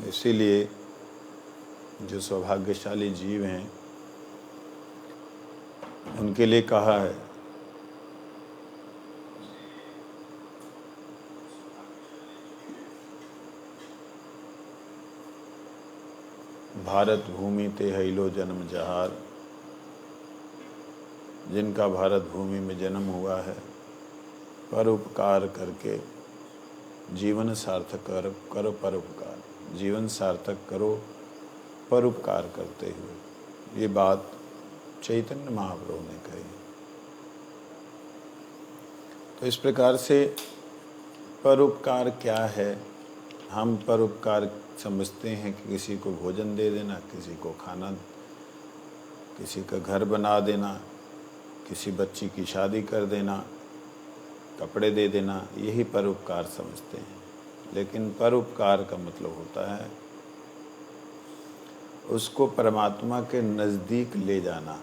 इसीलिए जो सौभाग्यशाली जीव हैं उनके लिए कहा है भारत भूमि ते हैलो जन्म जहार, जिनका भारत भूमि में जन्म हुआ है, परोपकार करके जीवन सार्थक करो परोपकार, जीवन सार्थक करो परोपकार करते हुए। ये बात चैतन्य महाप्रभु ने कही। तो इस प्रकार से परोपकार क्या है? हम परोपकार समझते हैं कि किसी को भोजन दे देना, किसी को खाना, किसी का घर बना देना, किसी बच्ची की शादी कर देना, कपड़े दे देना, यही परोपकार समझते हैं। लेकिन परोपकार का मतलब होता है उसको परमात्मा के नज़दीक ले जाना।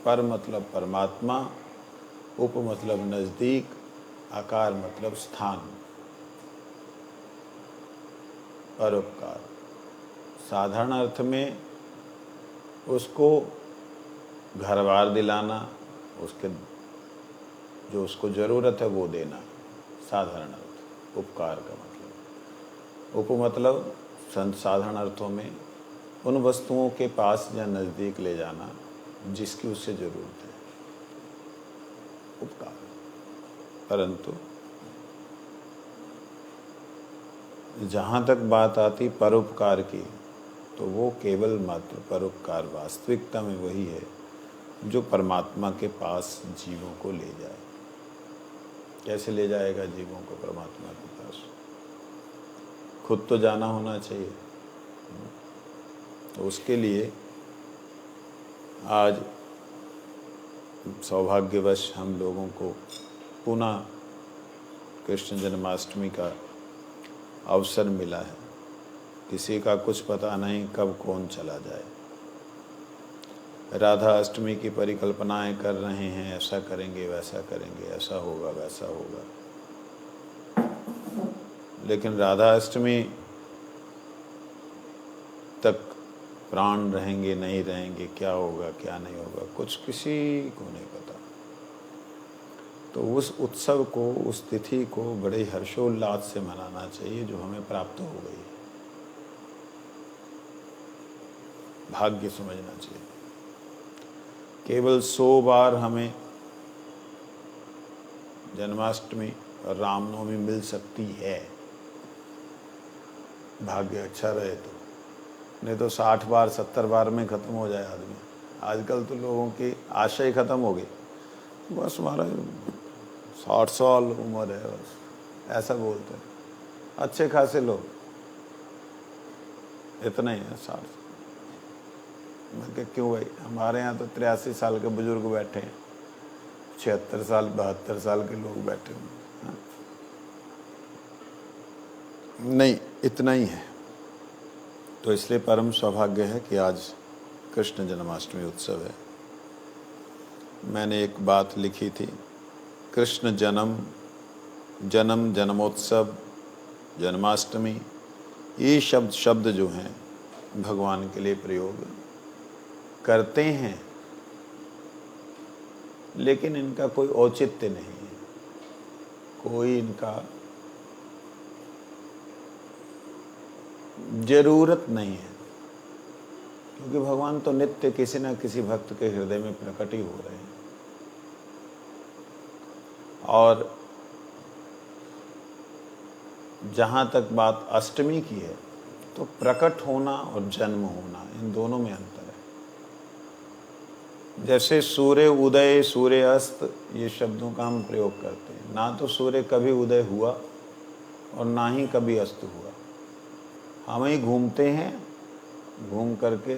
पर मतलब परमात्मा, उप मतलब नज़दीक, आकार मतलब स्थान। परोपकार साधारण अर्थ में उसको घर बार दिलाना, उसके जो उसको ज़रूरत है वो देना, साधारण अर्थ उपकार का मतलब। उप मतलब साधारण अर्थों में उन वस्तुओं के पास या नज़दीक ले जाना जिसकी उससे ज़रूरत है, उपकार। परंतु जहाँ तक बात आती परोपकार की, तो वो केवल मात्र परोपकार वास्तविकता में वही है जो परमात्मा के पास जीवों को ले जाए। कैसे ले जाएगा जीवों को परमात्मा के पास? खुद तो जाना होना चाहिए। तो उसके लिए आज सौभाग्यवश हम लोगों को पुनः कृष्ण जन्माष्टमी का अवसर मिला है। किसी का कुछ पता नहीं कब कौन चला जाए। राधा अष्टमी की परिकल्पनाएं कर रहे हैं, ऐसा करेंगे, वैसा करेंगे, ऐसा होगा, वैसा होगा। लेकिन राधा अष्टमी तक प्राण रहेंगे, नहीं रहेंगे, क्या होगा, क्या नहीं होगा, कुछ किसी को नहीं पता। तो उस उत्सव को, उस तिथि को बड़े हर्षोल्लास से मनाना चाहिए जो हमें प्राप्त हो गई। भाग्य समझना चाहिए। केवल 100 बार हमें जन्माष्टमी और रामनवमी मिल सकती है, भाग्य अच्छा रहे तो। नहीं तो 60 बार 70 बार में ख़त्म हो जाए आदमी। आजकल तो लोगों की आशा ही ख़त्म हो गई। बस हमारा 60 साल उम्र है, बस ऐसा बोलते हैं अच्छे खासे लोग। इतना ही है 60। मैं क्या क्यों भाई, हमारे यहाँ तो 83 साल के बुजुर्ग बैठे हैं, 76 साल 72 साल के लोग बैठे हैं। नहीं, इतना ही है। तो इसलिए परम सौभाग्य है कि आज कृष्ण जन्माष्टमी उत्सव है। मैंने एक बात लिखी थी, कृष्ण जन्म, जन्मोत्सव, जन्माष्टमी, ये शब्द जो हैं भगवान के लिए प्रयोग करते हैं, लेकिन इनका कोई औचित्य नहीं है, कोई इनका जरूरत नहीं है। क्योंकि भगवान तो नित्य किसी न किसी भक्त के हृदय में प्रकट ही हो रहे हैं। और जहाँ तक बात अष्टमी की है, तो प्रकट होना और जन्म होना, इन दोनों में अंतर है। जैसे सूर्य उदय, सूर्य अस्त, ये शब्दों का हम प्रयोग करते हैं। ना तो सूर्य कभी उदय हुआ और ना ही कभी अस्त हुआ। हम ही घूमते हैं, घूम करके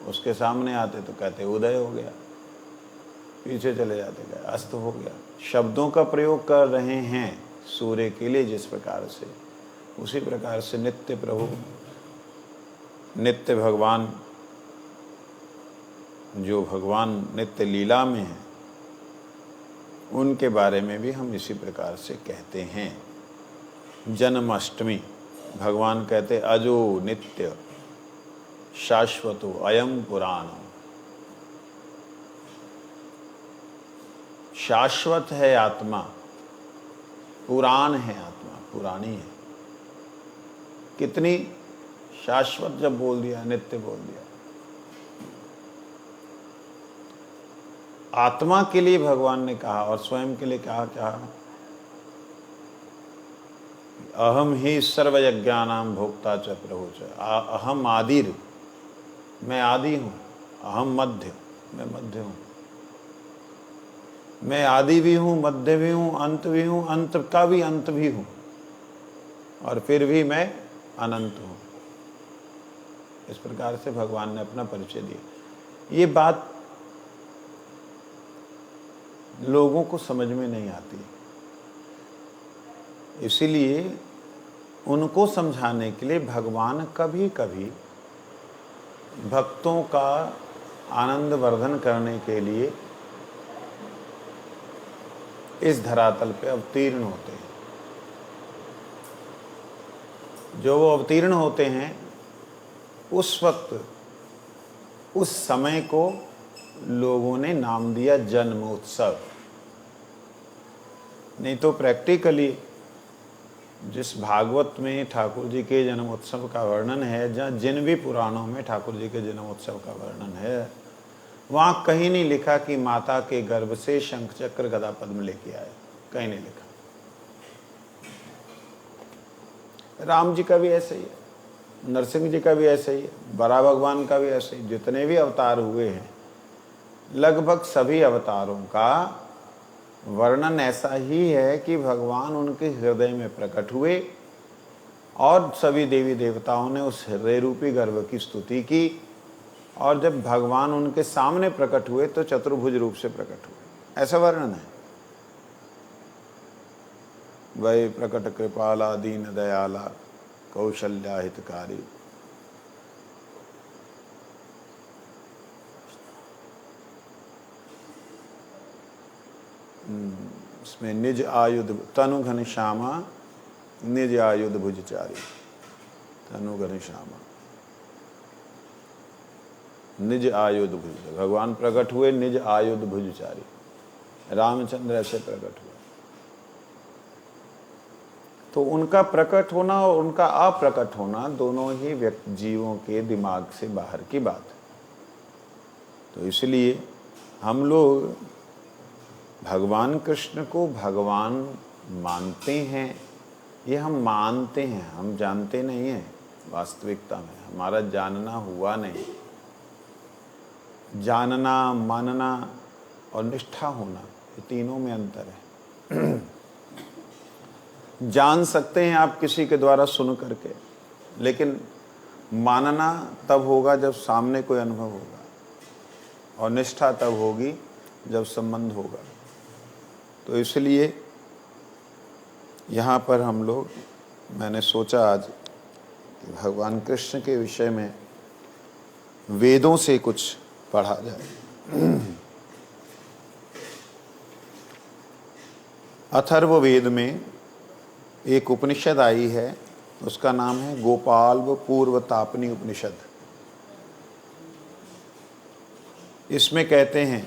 उसके सामने आते तो कहते उदय हो गया, पीछे चले जाते कहते अस्त हो गया। शब्दों का प्रयोग कर रहे हैं सूर्य के लिए जिस प्रकार से, उसी प्रकार से नित्य प्रभु, नित्य भगवान, जो भगवान नित्य लीला में हैं, उनके बारे में भी हम इसी प्रकार से कहते हैं। जन्माष्टमी भगवान कहते अजो नित्य शाश्वतो अयम पुराण। शाश्वत है आत्मा, पुराण है आत्मा, पुरानी है। कितनी शाश्वत जब बोल दिया, नित्य बोल दिया। आत्मा के लिए भगवान ने कहा और स्वयं के लिए कहा क्या? अहम ही सर्वयज्ञानां भोक्ता च प्रभु च। अहम आदिर, मैं आदि हूँ। अहम मध्य, मैं मध्य हूँ। मैं आदि भी हूँ, मध्य भी हूँ, अंत भी हूँ, अंत का भी अंत भी हूँ, और फिर भी मैं अनंत हूँ। इस प्रकार से भगवान ने अपना परिचय दिया। ये बात लोगों को समझ में नहीं आती, इसीलिए उनको समझाने के लिए भगवान कभी कभी भक्तों का आनंद वर्धन करने के लिए इस धरातल पे अवतीर्ण होते हैं। जो वो अवतीर्ण होते हैं उस वक्त, उस समय को लोगों ने नाम दिया जन्म उत्सव। नहीं तो प्रैक्टिकली जिस भागवत में ठाकुर जी के जन्मोत्सव का वर्णन है, जहाँ जिन भी पुराणों में ठाकुर जी के जन्मोत्सव का वर्णन है, वहाँ कहीं नहीं लिखा कि माता के गर्भ से शंख चक्र गदा पद्म लेके आए, कहीं नहीं लिखा। राम जी का भी ऐसे ही है, नरसिंह जी का भी ऐसे ही है, बड़ा भगवान का भी ऐसे ही। जितने भी अवतार हुए हैं, लगभग सभी अवतारों का वर्णन ऐसा ही है कि भगवान उनके हृदय में प्रकट हुए और सभी देवी देवताओं ने उस हृदय रूपी गर्भ की स्तुति की, और जब भगवान उनके सामने प्रकट हुए तो चतुर्भुज रूप से प्रकट हुए। ऐसा वर्णन है। वै प्रकट कृपाला दीन दयाला कौशल्या हितकारी। इसमें निज आयुध तनु घन श्यामा, निज आयुध भुजचारी। तनु घन श्यामा, निज आयुध भुज। भगवान प्रकट हुए निज आयुध भुजचारी। रामचंद्र ऐसे प्रकट हुए। तो उनका प्रकट होना और उनका अप्रकट होना दोनों ही व्यक्ति जीवों के दिमाग से बाहर की बात है। तो इसलिए हम लोग भगवान कृष्ण को भगवान मानते हैं। ये हम मानते हैं, हम जानते नहीं हैं। वास्तविकता में हमारा जानना हुआ नहीं। जानना, मानना और निष्ठा होना, ये तीनों में अंतर है। जान सकते हैं आप किसी के द्वारा सुन करके, लेकिन मानना तब होगा जब सामने कोई अनुभव होगा, और निष्ठा तब होगी जब संबंध होगा। तो इसलिए यहाँ पर हम लोग, मैंने सोचा आज कि भगवान कृष्ण के विषय में वेदों से कुछ पढ़ा जाए। अथर्ववेद में एक उपनिषद आई है, उसका नाम है गोपाल पूर्व तापनी उपनिषद। इसमें कहते हैं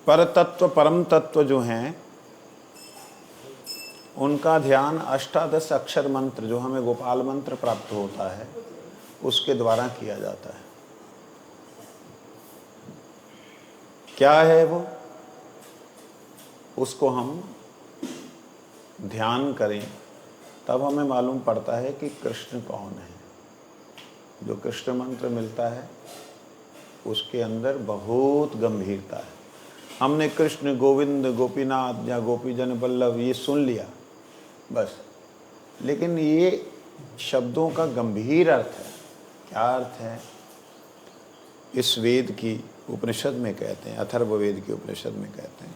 पर तत्व, परम तत्व जो हैं, उनका ध्यान अष्टादश अक्षर मंत्र, जो हमें गोपाल मंत्र प्राप्त होता है, उसके द्वारा किया जाता है। क्या है वो? उसको हम ध्यान करें तब हमें मालूम पड़ता है कि कृष्ण कौन है। जो कृष्ण मंत्र मिलता है उसके अंदर बहुत गंभीरता है। हमने कृष्ण, गोविंद, गोपीनाथ या गोपीजन वल्लभ ये सुन लिया बस, लेकिन ये शब्दों का गंभीर अर्थ है। क्या अर्थ है? इस वेद की उपनिषद में कहते हैं, अथर्ववेद की उपनिषद में कहते हैं,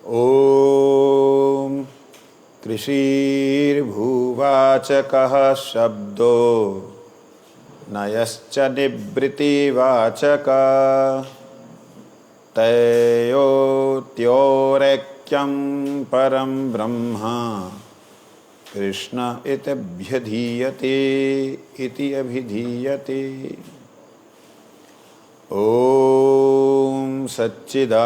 ओम कृषिर्भुवाचकः शब्दो नयश्च निवृत्तिवाचक तयोर्त्यौरेक्यं परं ब्रह्म कृष्ण इत्यभिधीयते इति अभिधीयते। ओम सच्चिदानंदरूपाय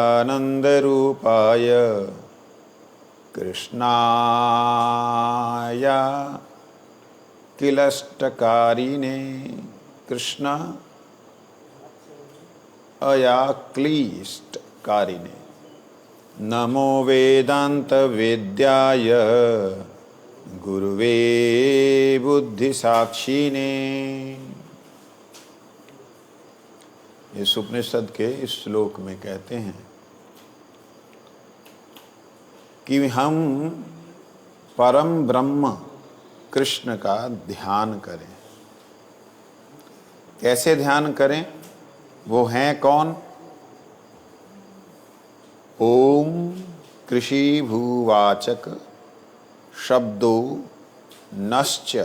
कृष्णाय किलष्टकारिणे कृष्ण अयाक्लिष्टकारिणे नमो वेदांत वेद्याय गुरुवे बुद्धिसाक्षिणे। इस उपनिषद के इस श्लोक में कहते हैं कि हम परम ब्रह्म कृष्ण का ध्यान करें। कैसे ध्यान करें? वो हैं कौन? ओम कृषि भूवाचक शब्दो नश्च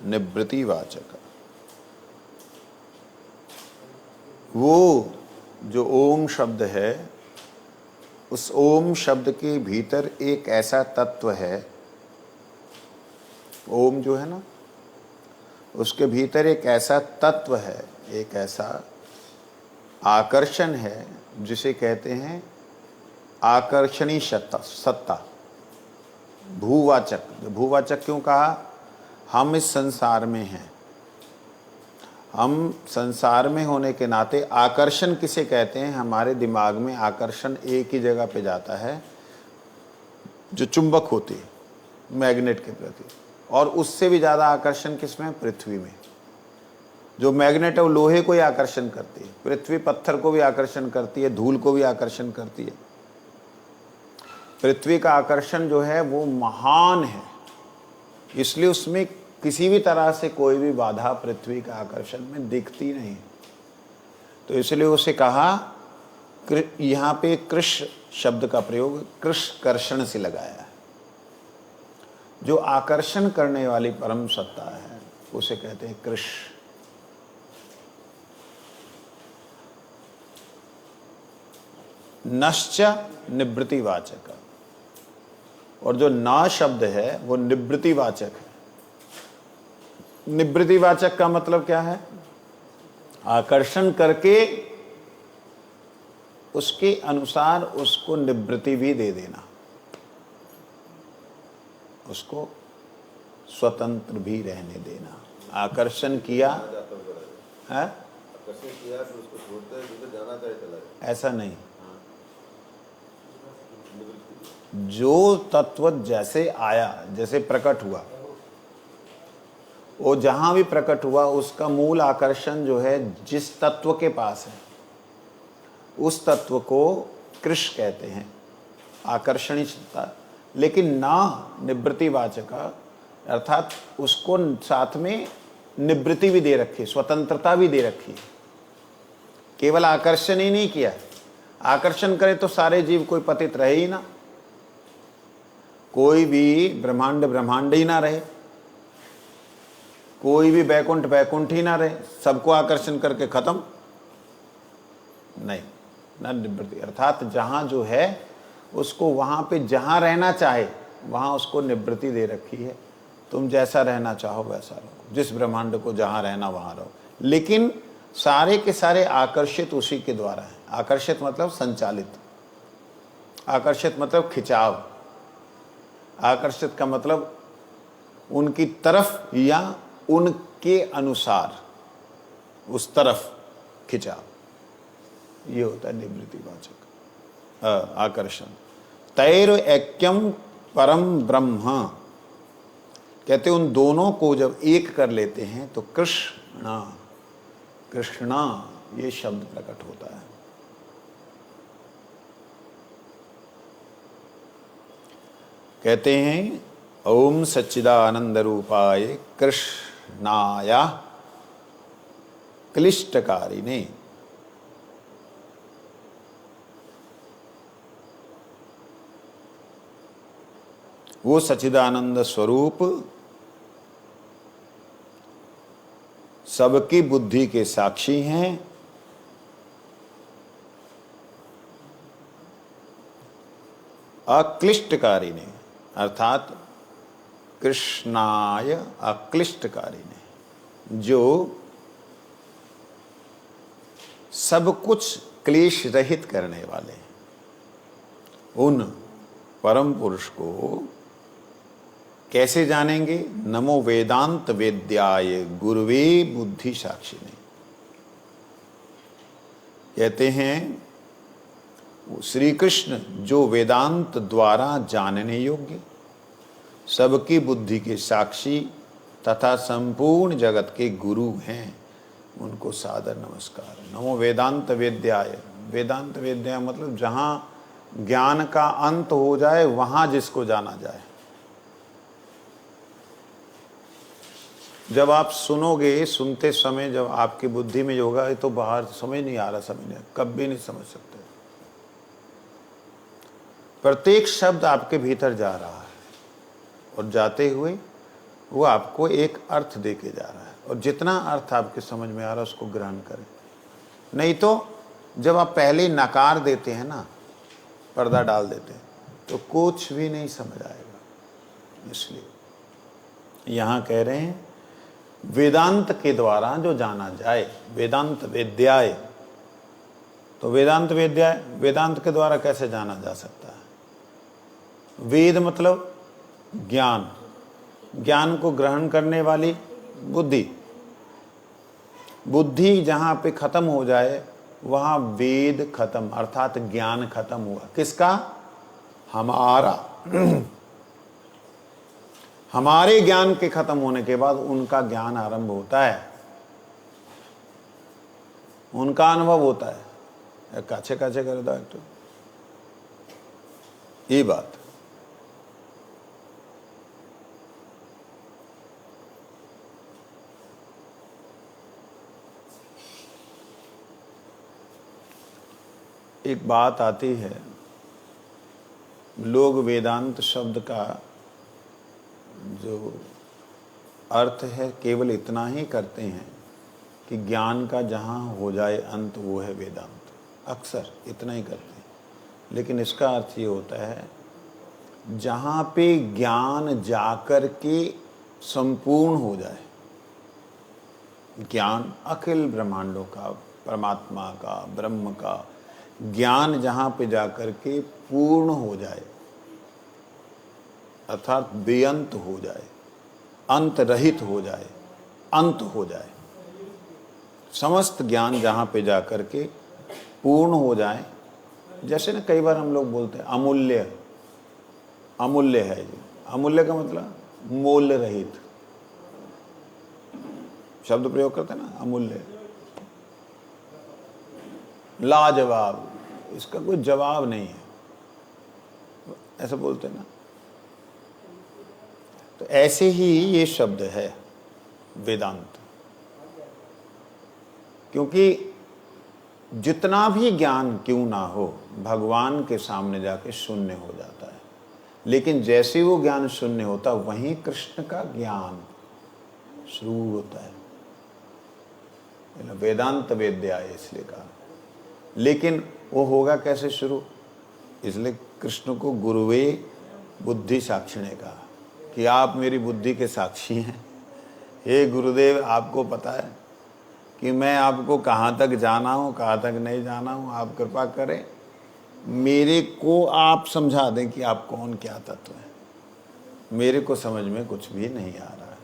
निवृत्तिवाचक। वो जो ओम शब्द है, उस ओम शब्द के भीतर एक ऐसा तत्व है, ओम जो है ना, उसके भीतर एक ऐसा तत्व है, एक ऐसा आकर्षण है जिसे कहते हैं आकर्षणी सत्ता। भूवाचक। भूवाचक क्यों कहा? हम इस संसार में हैं, हम संसार में होने के नाते आकर्षण किसे कहते हैं? हमारे दिमाग में आकर्षण एक ही जगह पे जाता है, जो चुंबक होती है मैग्नेट के प्रति, और उससे भी ज़्यादा आकर्षण किसमें? पृथ्वी में। जो मैग्नेट है वो लोहे को ही आकर्षण करती है, पृथ्वी पत्थर को भी आकर्षण करती है, धूल को भी आकर्षण करती है। पृथ्वी का आकर्षण जो है वो महान है, इसलिए उसमें किसी भी तरह से कोई भी बाधा पृथ्वी का आकर्षण में दिखती नहीं। तो इसलिए उसे कहा, यहाँ पे कृष शब्द का प्रयोग कृष कर्षण से लगाया है। जो आकर्षण करने वाली परम सत्ता है उसे कहते हैं कृष। नश्च निवृत्तिवाचक, और जो ना शब्द है वो निवृत्तिवाचक है। निवृत्तिवाचक का मतलब क्या है? आकर्षण करके उसके अनुसार उसको निवृत्ति भी दे देना, उसको स्वतंत्र भी रहने देना। आकर्षण किया है, ऐसा नहीं। जो तत्व जैसे आया, जैसे प्रकट हुआ, वो जहां भी प्रकट हुआ उसका मूल आकर्षण जो है जिस तत्व के पास है, उस तत्व को कृष कहते हैं, आकर्षणी सत्ता। लेकिन ना निवृत्तिवाचक, अर्थात उसको साथ में निवृत्ति भी दे रखी, स्वतंत्रता भी दे रखी है। केवल आकर्षण ही नहीं किया। आकर्षण करे तो सारे जीव कोई पतित रहे ही ना, कोई भी ब्रह्मांड ब्रह्मांड ही ना रहे, कोई भी बैकुंठ बैकुंठ ही ना रहे, सबको आकर्षण करके खत्म नहीं। ना निवृत्ति, अर्थात जहां जो है उसको वहां पे जहां रहना चाहे वहां उसको निवृत्ति दे रखी है। तुम जैसा रहना चाहो वैसा रहो, जिस ब्रह्मांड को जहां रहना वहां रहो, लेकिन सारे के सारे आकर्षित उसी के द्वारा है। आकर्षित मतलब संचालित, आकर्षित मतलब खिंचाव, आकर्षित का मतलब उनकी तरफ या उनके अनुसार उस तरफ खिंचाव, ये होता है निवृत्तिवाचक आकर्षण। तैर ऐक्यम परम ब्रह्म, कहते उन दोनों को जब एक कर लेते हैं तो कृष्णा, कृष्णा ये शब्द प्रकट होता है। कहते हैं ओम सच्चिदानंद रूपाय कृष्णाय क्लिष्टकारिणे। वो सच्चिदानंद स्वरूप सबकी बुद्धि के साक्षी हैं अक्लिष्टकारिणे, अर्थात कृष्णाय अक्लिष्टकारिणे, जो सब कुछ क्लेश रहित करने वाले, उन परम पुरुष को कैसे जानेंगे? नमो वेदांत वेद्याय गुरुवे बुद्धि साक्षिणे। कहते हैं श्री कृष्ण जो वेदांत द्वारा जानने योग्य, सबकी बुद्धि के साक्षी तथा संपूर्ण जगत के गुरु हैं, उनको सादर नमस्कार। नमो वेदांत वेद्याय। वेदांत वेद्याय मतलब जहां ज्ञान का अंत हो जाए वहां जिसको जाना जाए। जब आप सुनोगे, सुनते समय जब आपकी बुद्धि में होगा ये तो बाहर समझ नहीं आ रहा, समझ नहीं, कभी नहीं समझ सकते। प्रत्येक शब्द आपके भीतर जा रहा है और जाते हुए वो आपको एक अर्थ देके जा रहा है, और जितना अर्थ आपके समझ में आ रहा है उसको ग्रहण करें। नहीं तो जब आप पहले नकार देते हैं ना, पर्दा डाल देते हैं, तो कुछ भी नहीं समझ आएगा। इसलिए यहाँ कह रहे हैं वेदांत के द्वारा जो जाना जाए, वेदांत वेद्याय। तो वेदांत वेद्याय, वेदांत के द्वारा कैसे जाना जा सकता है? वेद मतलब ज्ञान, ज्ञान को ग्रहण करने वाली बुद्धि। बुद्धि जहां पे खत्म हो जाए वहां वेद खत्म, अर्थात ज्ञान खत्म हुआ। किसका? हमारा। हमारे ज्ञान के खत्म होने के बाद उनका ज्ञान आरंभ होता है, उनका अनुभव होता है। काछे काछे कर दो एक तो ये बात। एक बात आती है, लोग वेदांत शब्द का जो अर्थ है केवल इतना ही करते हैं कि ज्ञान का जहाँ हो जाए अंत वो है वेदांत। अक्सर इतना ही करते हैं, लेकिन इसका अर्थ ये होता है जहाँ पे ज्ञान जाकर के संपूर्ण हो जाए। ज्ञान अखिल ब्रह्मांडों का, परमात्मा का, ब्रह्म का ज्ञान जहाँ पे जाकर के पूर्ण हो जाए, अर्थात बेअंत हो जाए, अंत रहित हो जाए, अंत हो जाए, समस्त ज्ञान जहाँ पे जाकर के पूर्ण हो जाए। जैसे ना कई बार हम लोग बोलते हैं अमूल्य, अमूल्य है जी। अमूल्य का मतलब मूल्य रहित शब्द प्रयोग करते हैं ना, अमूल्य, लाजवाब, इसका कोई जवाब नहीं है, ऐसा बोलते हैं ना। तो ऐसे ही ये शब्द है वेदांत, क्योंकि जितना भी ज्ञान क्यों ना हो भगवान के सामने जाके शून्य हो जाता है। लेकिन जैसे वो ज्ञान शून्य होता वहीं कृष्ण का ज्ञान शुरू होता है। वेदांत वेद्याय इसलिए कहा। लेकिन वो होगा कैसे शुरू? इसलिए कृष्ण को गुरुवे बुद्धि साक्षिणे कहा कि आप मेरी बुद्धि के साक्षी हैं। हे गुरुदेव, आपको पता है कि मैं आपको कहाँ तक जाना हूँ, कहाँ तक नहीं जाना हूँ। आप कृपा करें, मेरे को आप समझा दें कि आप कौन क्या तत्व है। मेरे को समझ में कुछ भी नहीं आ रहा है।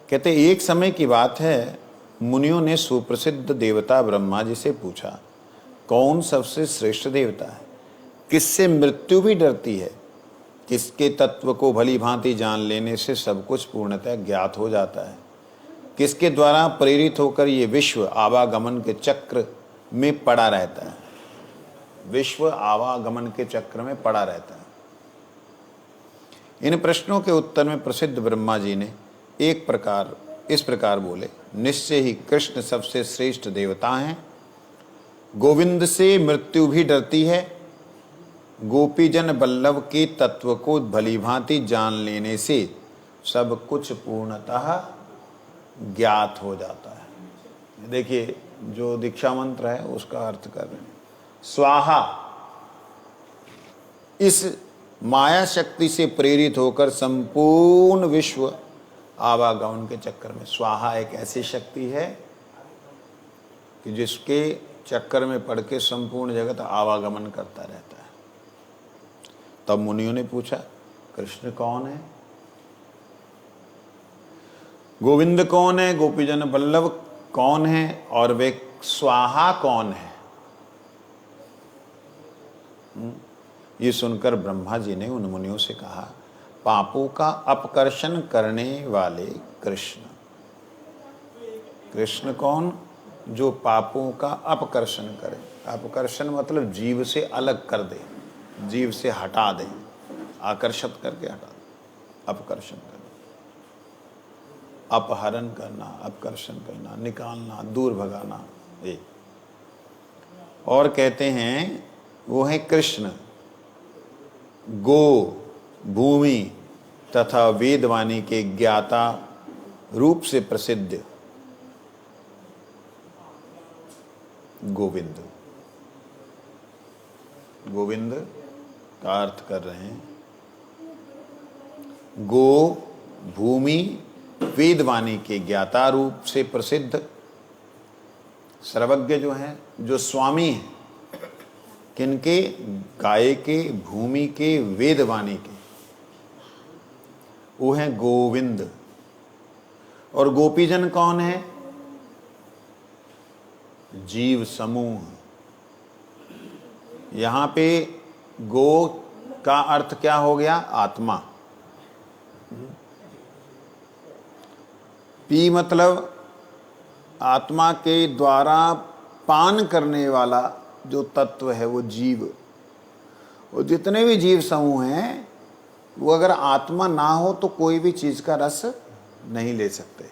कहते एक समय की बात है, मुनियों ने सुप्रसिद्ध देवता ब्रह्मा जी से पूछा, कौन सबसे श्रेष्ठ देवता है? किससे मृत्यु भी डरती है? किसके तत्व को भली भांति जान लेने से सब कुछ पूर्णतः ज्ञात हो जाता है? किसके द्वारा प्रेरित होकर ये विश्व आवागमन के चक्र में पड़ा रहता है? विश्व आवागमन के चक्र में पड़ा रहता है। इन प्रश्नों के उत्तर में प्रसिद्ध ब्रह्मा जी ने इस प्रकार बोले, निश्चय ही कृष्ण सबसे श्रेष्ठ देवता हैं। गोविंद से मृत्यु भी डरती है। गोपीजन वल्लभ के तत्व को भलीभांति जान लेने से सब कुछ पूर्णतः ज्ञात हो जाता है। देखिए जो दीक्षा मंत्र है उसका अर्थ कर रहे हैं। स्वाहा इस माया शक्ति से प्रेरित होकर संपूर्ण विश्व आवागमन के चक्कर में, स्वाहा एक ऐसी शक्ति है कि जिसके चक्कर में पड़ के संपूर्ण जगत आवागमन करता रहता है। तब मुनियों ने पूछा, कृष्ण कौन है, गोविंद कौन है, गोपीजन बल्लभ कौन है, और वे स्वाहा कौन है? ये सुनकर ब्रह्मा जी ने उन मुनियों से कहा, पापों का अपकर्षण करने वाले कृष्ण। कृष्ण कौन? जो पापों का अपकर्षण करे। अपकर्षण मतलब जीव से अलग कर दे, जीव से हटा दे, आकर्षित करके हटा दे, अपकर्षण करना, अपहरण करना, अपकर्षण करना, निकालना, दूर भगाना। ये और कहते हैं वो है कृष्ण, गो, भूमि तथा वेदवाणी के ज्ञाता रूप से प्रसिद्ध गोविंद। गोविंद का अर्थ कर रहे हैं गो, भूमि, वेदवाणी के ज्ञाता रूप से प्रसिद्ध, सर्वज्ञ जो है, जो स्वामी है किनके? गाय के, भूमि के, वेदवाणी के, वो है गोविंद। और गोपीजन कौन है? जीव समूह। यहां पे गो का अर्थ क्या हो गया? आत्मा। पी मतलब आत्मा के द्वारा पान करने वाला जो तत्व है वो जीव। और जितने भी जीव समूह हैं वो अगर आत्मा ना हो तो कोई भी चीज का रस नहीं ले सकते।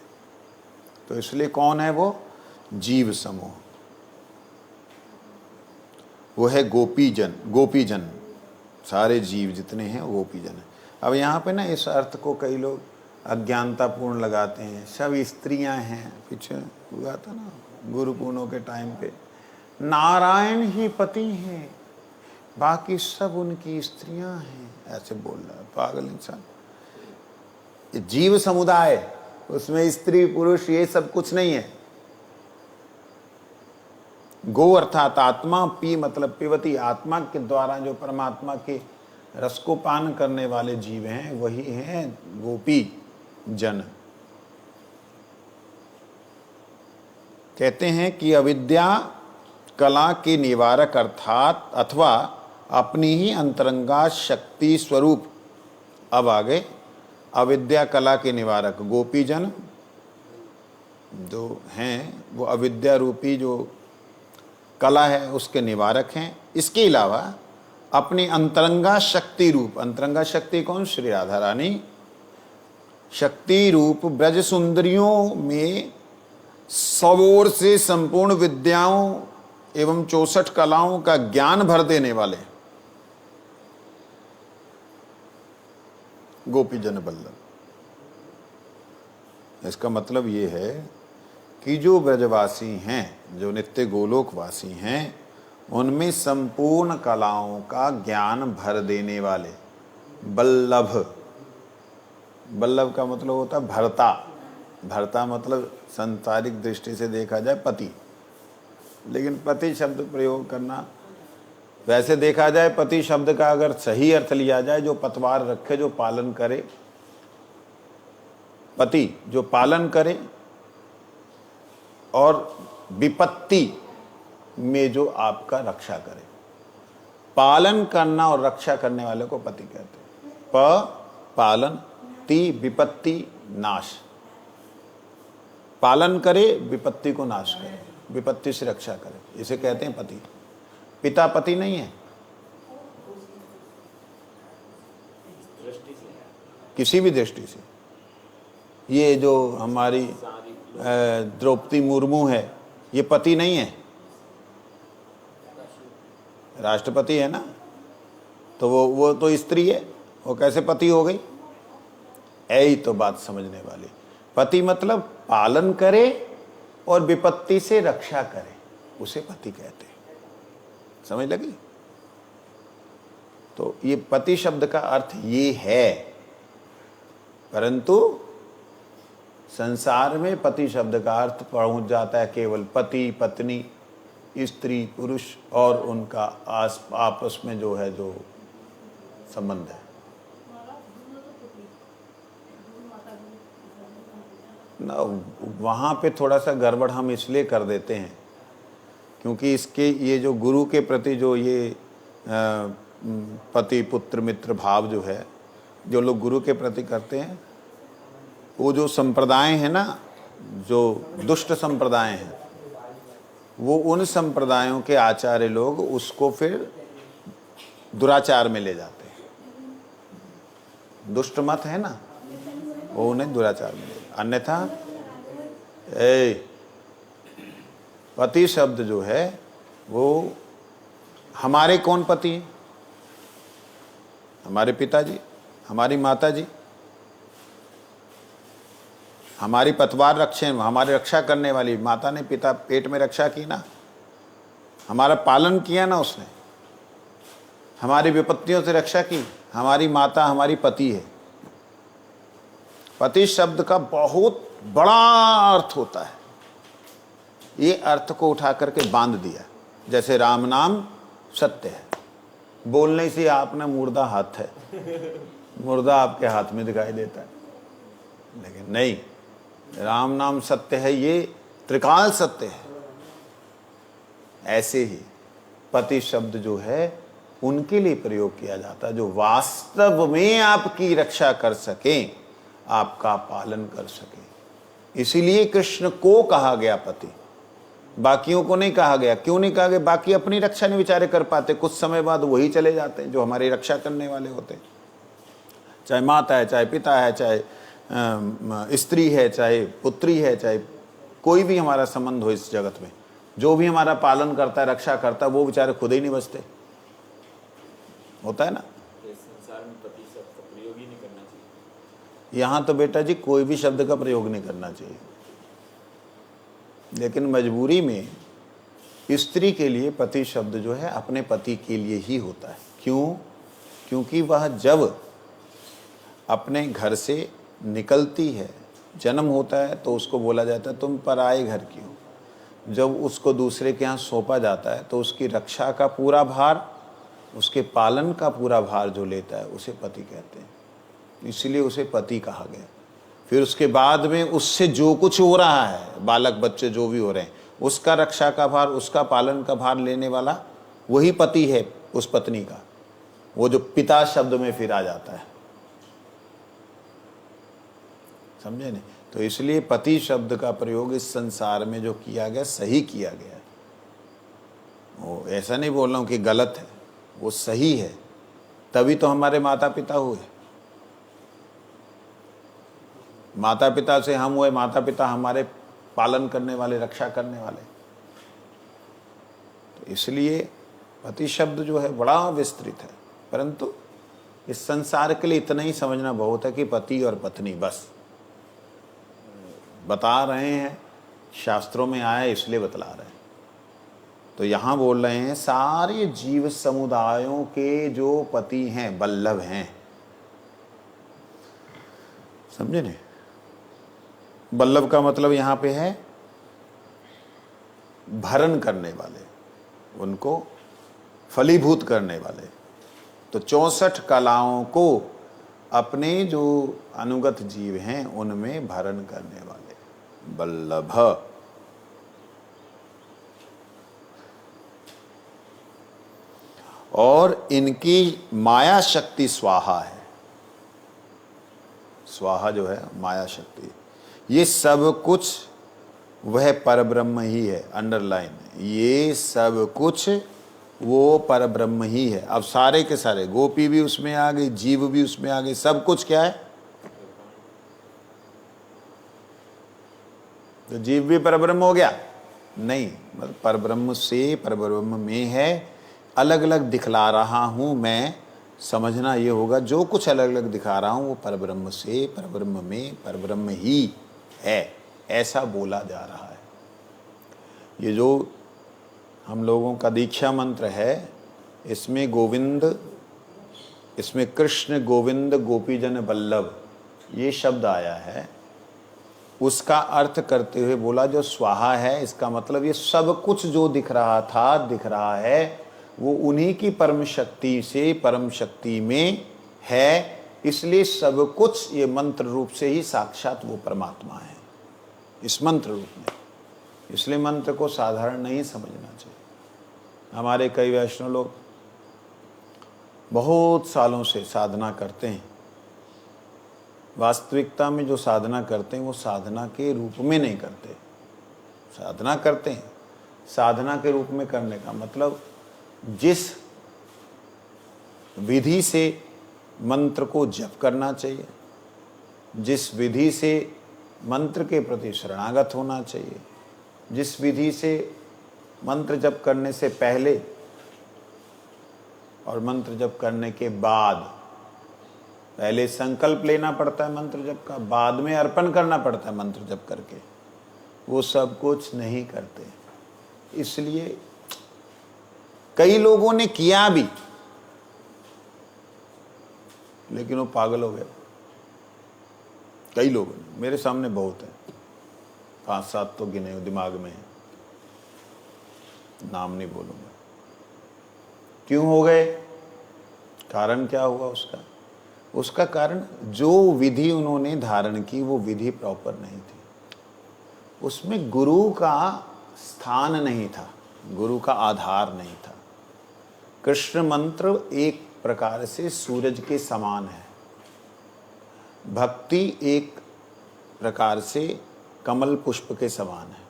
तो इसलिए कौन है वो? जीव समूह। वो है गोपीजन। गोपीजन सारे जीव जितने हैं गोपीजन है। अब यहाँ पे ना इस अर्थ को कई लोग अज्ञानतापूर्ण लगाते हैं, सब स्त्रियां हैं। पीछे हुआ था ना गुरु पूर्णों के टाइम पे, नारायण ही पति हैं, बाकी सब उनकी स्त्रियां हैं, ऐसे बोल रहा है पागल इंसान। जीव समुदाय, उसमें स्त्री पुरुष ये सब कुछ नहीं है। गो अर्थात आत्मा, पी मतलब पिबती, आत्मा के द्वारा जो परमात्मा के रस को पान करने वाले जीव हैं वही हैं गोपी जन। कहते हैं कि अविद्या कला के निवारक अर्थात अथवा अपनी ही अंतरंगा शक्ति स्वरूप। अब आगे अविद्या कला के निवारक गोपीजन जो हैं वो अविद्या रूपी जो कला है उसके निवारक हैं। इसके अलावा अपनी अंतरंगा शक्ति रूप, अंतरंगा शक्ति कौन? श्री राधा रानी। शक्ति रूप ब्रज सुंदरियों में सबोर से संपूर्ण विद्याओं एवं 64 कलाओं का ज्ञान भर देने वाले गोपीजन बल्लभ। इसका मतलब ये है कि जो ब्रजवासी हैं, जो नित्य गोलोकवासी हैं, उनमें संपूर्ण कलाओं का ज्ञान भर देने वाले बल्लभ। बल्लभ का मतलब होता है भरता। भरता मतलब सांसारिक दृष्टि से देखा जाए पति, लेकिन पति शब्द प्रयोग करना, वैसे देखा जाए पति शब्द का अगर सही अर्थ लिया जाए, जो पतवार रखे, जो पालन करे, पति जो पालन करे और विपत्ति में जो आपका रक्षा करे। पालन करना और रक्षा करने वाले को पति कहते हैं। प पालन, ति विपत्ति नाश। पालन करे, विपत्ति को नाश करे, विपत्ति से रक्षा करे, इसे कहते हैं पति। पिता पति नहीं है किसी भी दृष्टि से। ये जो हमारी द्रौपदी मुर्मू है, ये पति नहीं है, राष्ट्रपति है ना, तो वो तो स्त्री है, वो कैसे पति हो गई? यही तो बात समझने वाली। पति मतलब पालन करे और विपत्ति से रक्षा करे, उसे पति कहते हैं। समझ लगी? तो ये पति शब्द का अर्थ ये है, परंतु संसार में पति शब्द का अर्थ पहुंच जाता है केवल पति पत्नी, स्त्री पुरुष और उनका आपस में जो है जो संबंध है ना। वहाँ पे थोड़ा सा गड़बड़ हम इसलिए कर देते हैं क्योंकि इसके ये जो गुरु के प्रति जो ये पति पुत्र मित्र भाव जो है, जो लोग गुरु के प्रति करते हैं, वो जो संप्रदाय है ना, जो दुष्ट संप्रदाय हैं, वो उन संप्रदायों के आचार्य लोग उसको फिर दुराचार में ले जाते हैं। दुष्ट मत है ना, वो उन्हें दुराचार में ले, अन्यथा पति शब्द जो है वो हमारे कौन पति है? हमारे पिताजी, हमारी माताजी, हमारी पतवार रक्षे, हमारी रक्षा करने वाली माता ने पिता पेट में रक्षा की ना, हमारा पालन किया ना उसने, हमारी विपत्तियों से रक्षा की, हमारी माता हमारी पति है। पति शब्द का बहुत बड़ा अर्थ होता है, ये अर्थ को उठा करके बांध दिया। जैसे राम नाम सत्य है, बोलने से आपने मुर्दा हाथ है, मुर्दा आपके हाथ में दिखाई देता है, लेकिन नहीं, राम नाम सत्य है, ये त्रिकाल सत्य है। ऐसे ही पति शब्द जो है उनके लिए प्रयोग किया जाता है जो वास्तव में आपकी रक्षा कर सकें, आपका पालन कर सकें। इसीलिए कृष्ण को कहा गया पति, बाकियों को नहीं कहा गया। क्यों नहीं कहा गया? बाकी अपनी रक्षा नहीं बेचारे कर पाते, कुछ समय बाद वही चले जाते हैं जो हमारी रक्षा करने वाले होते हैं। चाहे माता है, चाहे पिता है, चाहे स्त्री है, चाहे पुत्री है, चाहे कोई भी हमारा संबंध हो इस जगत में, जो भी हमारा पालन करता है, रक्षा करता है, वो बेचारे खुद ही नहीं बचते। होता है ना। संसार में पति शब्द का प्रयोग ही नहीं करना चाहिए। यहाँ तो बेटा जी कोई भी शब्द का प्रयोग नहीं करना चाहिए, लेकिन मजबूरी में स्त्री के लिए पति शब्द जो है अपने पति के लिए ही होता है। क्यों? क्योंकि वह जब अपने घर से निकलती है, जन्म होता है, तो उसको बोला जाता है तुम पराए घर की हो। जब उसको दूसरे के यहाँ सौंपा जाता है तो उसकी रक्षा का पूरा भार, उसके पालन का पूरा भार जो लेता है उसे पति कहते हैं, इसलिए उसे पति कहा गया। फिर उसके बाद में उससे जो कुछ हो रहा है, बालक बच्चे जो भी हो रहे हैं, उसका रक्षा का भार, उसका पालन का भार लेने वाला वही पति है उस पत्नी का। वो जो पिता शब्द में फिर आ जाता है, समझे नहीं? तो इसलिए पति शब्द का प्रयोग इस संसार में जो किया गया सही किया गया। वो ऐसा नहीं बोल रहा हूँ कि गलत है, वो सही है, तभी तो हमारे माता पिता हुए। माता पिता से हम हुए, माता पिता हमारे पालन करने वाले, रक्षा करने वाले। तो इसलिए पति शब्द जो है बड़ा विस्तृत है, परंतु इस संसार के लिए इतना ही समझना बहुत है कि पति और पत्नी बस बता रहे हैं, शास्त्रों में आया इसलिए बतला रहे हैं। तो यहाँ बोल रहे हैं सारे जीव समुदायों के जो पति हैं बल्लभ हैं, समझे नहीं? बल्लभ का मतलब यहाँ पे है भरण करने वाले, उनको फलीभूत करने वाले। तो 64 कलाओं को अपने जो अनुगत जीव हैं उनमें भरण करने वाले बल्लभ। और इनकी माया शक्ति स्वाहा है। स्वाहा जो है माया शक्ति, ये सब कुछ वह परब्रह्म ही है। अंडरलाइन, ये सब कुछ वो परब्रह्म ही है। अब सारे के सारे, गोपी भी उसमें आ गई, जीव भी उसमें आ गई, सब कुछ क्या है? तो जीव भी परब्रह्म हो गया? नहीं, मतलब परब्रह्म से परब्रह्म में है। अलग अलग दिखला रहा हूं मैं, समझना ये होगा जो कुछ अलग अलग दिखा रहा हूं वो परब्रह्म से परब्रह्म में परब्रह्म ही है, ऐसा बोला जा रहा है। ये जो हम लोगों का दीक्षा मंत्र है, इसमें गोविंद इसमें कृष्ण गोविंद गोपीजन वल्लभ ये शब्द आया है, उसका अर्थ करते हुए बोला जो स्वाहा है, इसका मतलब ये सब कुछ जो दिख रहा था, दिख रहा है, वो उन्हीं की परम शक्ति से परम शक्ति में है, इसलिए सब कुछ ये मंत्र रूप से ही साक्षात वो परमात्मा है, इस मंत्र रूप में। इसलिए मंत्र को साधारण नहीं समझना चाहिए। हमारे कई वैष्णव लोग बहुत सालों से साधना करते हैं, वास्तविकता में जो साधना करते हैं वो साधना के रूप में नहीं करते। साधना करते हैं, साधना के रूप में करने का मतलब जिस विधि से मंत्र को जप करना चाहिए, जिस विधि से मंत्र के प्रति शरणागत होना चाहिए, जिस विधि से मंत्र जप करने से पहले और मंत्र जप करने के बाद, पहले संकल्प लेना पड़ता है मंत्र जप का, बाद में अर्पण करना पड़ता है मंत्र जप करके, वो सब कुछ नहीं करते। इसलिए कई लोगों ने किया भी, लेकिन वो पागल हो गए। कई लोगों ने, मेरे सामने बहुत है, 5-7 तो गिने दिमाग में है, नाम नहीं बोलूंगा। क्यों हो गए? कारण क्या हुआ उसका? उसका कारण जो विधि उन्होंने धारण की वो विधि प्रॉपर नहीं थी, उसमें गुरु का स्थान नहीं था, गुरु का आधार नहीं था। कृष्ण मंत्र एक प्रकार से सूरज के समान है, भक्ति एक प्रकार से कमल पुष्प के समान है।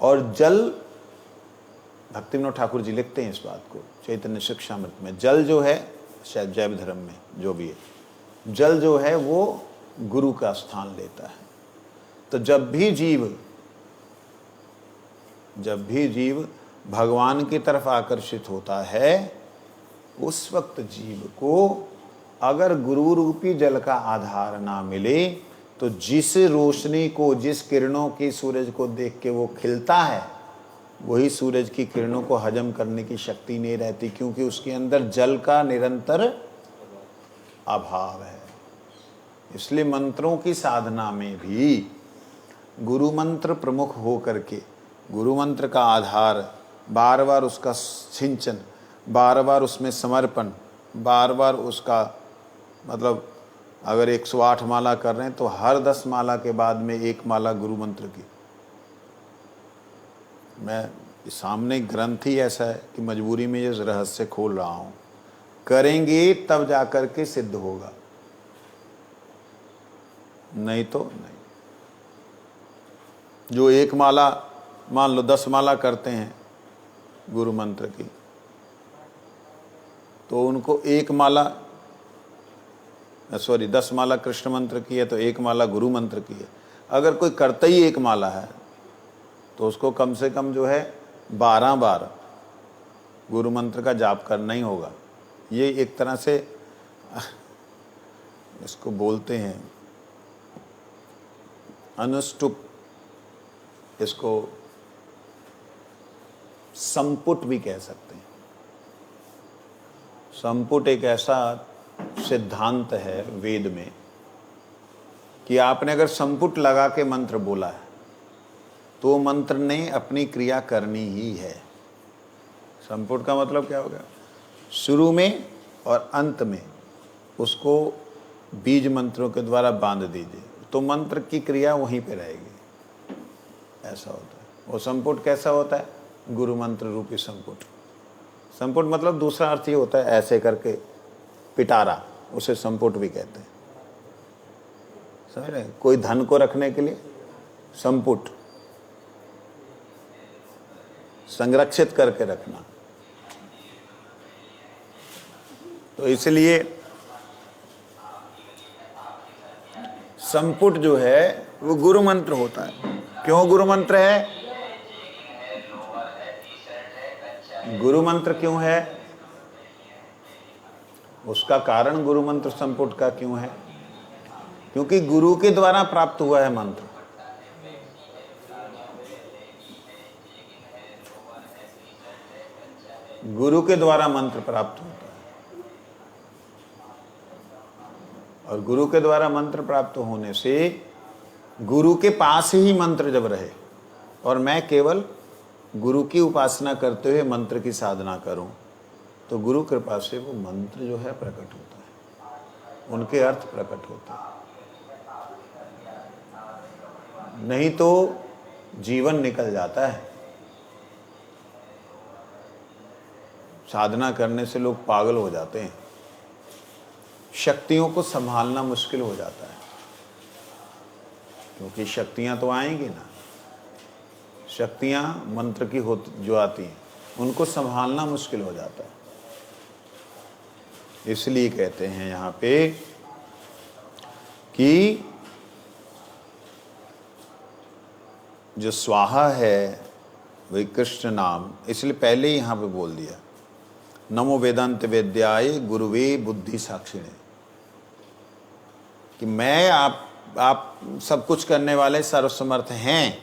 और जल, भक्ति विनोद ठाकुर जी लिखते हैं इस बात को चैतन्य शिक्षामृत में, जल जो है, शायद जैव धर्म में जो भी है, जल जो है वो गुरु का स्थान लेता है। तो जब भी जीव भगवान की तरफ आकर्षित होता है, उस वक्त जीव को अगर गुरु रूपी जल का आधार ना मिले तो जिस रोशनी को, जिस किरणों की सूरज को देख के वो खिलता है, वही सूरज की किरणों को हजम करने की शक्ति नहीं रहती, क्योंकि उसके अंदर जल का निरंतर अभाव है। इसलिए मंत्रों की साधना में भी गुरु मंत्र प्रमुख हो करके, गुरु मंत्र का आधार, बार बार उसका सिंचन, बार बार उसमें समर्पण, बार बार उसका मतलब अगर 108 माला कर रहे हैं तो हर 10 माला के बाद में एक माला गुरु मंत्र की। मैं सामने ग्रंथ ही ऐसा है कि मजबूरी में ये रहस्य खोल रहा हूँ, करेंगे तब जाकर के सिद्ध होगा, नहीं तो नहीं। जो एक माला, मान लो 10 माला करते हैं गुरु मंत्र की, तो उनको एक माला, 10 माला कृष्ण मंत्र की है तो एक माला गुरु मंत्र की है। अगर कोई करता ही एक माला है तो उसको कम से कम जो है 12 बार गुरु मंत्र का जाप करना ही होगा। ये एक तरह से इसको बोलते हैं अनुष्टुप, इसको संपुट भी कह सकते हैं। संपुट एक ऐसा सिद्धांत है वेद में कि आपने अगर संपुट लगा के मंत्र बोला है तो मंत्र ने अपनी क्रिया करनी ही है। संपुट का मतलब क्या हो गया? शुरू में और अंत में उसको बीज मंत्रों के द्वारा बांध दीजिए तो मंत्र की क्रिया वहीं पे रहेगी। ऐसा होता है। वो संपुट कैसा होता है? गुरु मंत्र रूपी संपुट। संपुट मतलब दूसरा अर्थ ये होता है ऐसे करके पिटारा, उसे संपुट भी कहते हैं। समझ रहे? कोई धन को रखने के लिए संपुट, संरक्षित करके रखना। तो इसलिए संपुट जो है वो गुरु मंत्र होता है। क्यों गुरु मंत्र है? गुरु मंत्र क्यों है? उसका कारण गुरु मंत्र संपुट का क्यों है? क्योंकि गुरु के द्वारा प्राप्त हुआ है मंत्र। गुरु के द्वारा मंत्र प्राप्त होता है। और गुरु के द्वारा मंत्र प्राप्त होने से गुरु के पास ही मंत्र जब रहे और मैं केवल गुरु की उपासना करते हुए मंत्र की साधना करूं, तो गुरु कृपा से वो मंत्र जो है प्रकट होता है, उनके अर्थ प्रकट होते हैं। नहीं तो जीवन निकल जाता है। साधना करने से लोग पागल हो जाते हैं, शक्तियों को संभालना मुश्किल हो जाता है, क्योंकि शक्तियां तो आएंगी ना, शक्तियां मंत्र की होती जो आती हैं उनको संभालना मुश्किल हो जाता है। इसलिए कहते हैं यहाँ पे कि जो स्वाहा है वही कृष्ण नाम, इसलिए पहले ही यहाँ पे बोल दिया, नमो वेदांत वेद्याय गुरुवे बुद्धि साक्षिणे, कि मैं आप सब कुछ करने वाले सर्वसमर्थ हैं,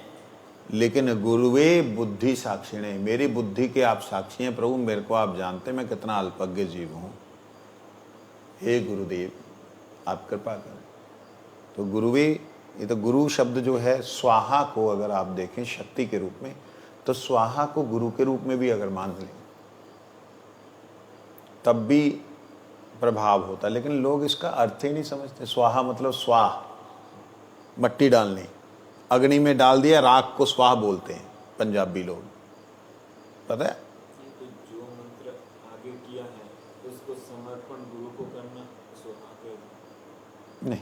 लेकिन गुरुवे बुद्धि साक्षिणे, मेरी बुद्धि के आप साक्षी हैं प्रभु, मेरे को आप जानते हैं मैं कितना अल्पज्ञ जीव हूँ। हे गुरुदेव आप कृपा करें। तो गुरुवे, ये तो गुरु शब्द जो है स्वाहा को अगर आप देखें शक्ति के रूप में, तो स्वाहा को गुरु के रूप में भी अगर मान लें तब भी प्रभाव होता है, लेकिन लोग इसका अर्थ ही नहीं समझते। स्वाहा मतलब स्वाह, मट्टी डालनी, अग्नि में डाल दिया, राख को स्वाह बोलते हैं पंजाबी लोग, पता है। तो जो मंत्र आगे किया है उसको समर्पण गुरु को करना, स्वाहा के नहीं,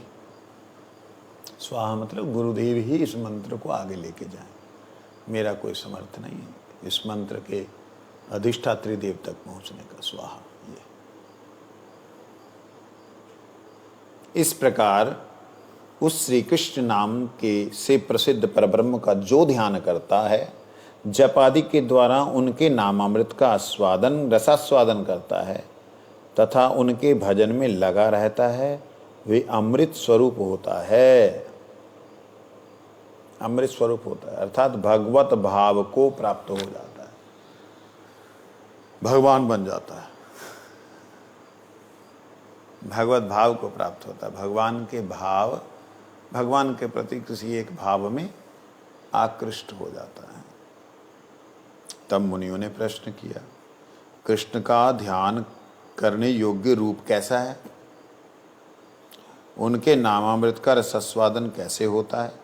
स्वाहा मतलब गुरुदेव ही इस मंत्र को आगे लेके जाएं, मेरा कोई समर्थ नहीं है इस मंत्र के अधिष्ठात्री देव तक पहुंचने का। स्वाहा ये इस प्रकार उस श्री कृष्ण नाम के से प्रसिद्ध परब्रह्म का जो ध्यान करता है, जप आदि के द्वारा उनके नामामृत का आस्वादन रसास्वादन करता है तथा उनके भजन में लगा रहता है, वे अमृत स्वरूप होता है। अमृत स्वरूप होता है अर्थात भगवत भाव को प्राप्त हो जाता है, भगवान बन जाता है, भगवत भाव को प्राप्त होता है। भगवान के भाव, भगवान के प्रति किसी एक भाव में आकृष्ट हो जाता है। तब मुनियों ने प्रश्न किया, कृष्ण का ध्यान करने योग्य रूप कैसा है, उनके नामामृत का रसास्वादन कैसे होता है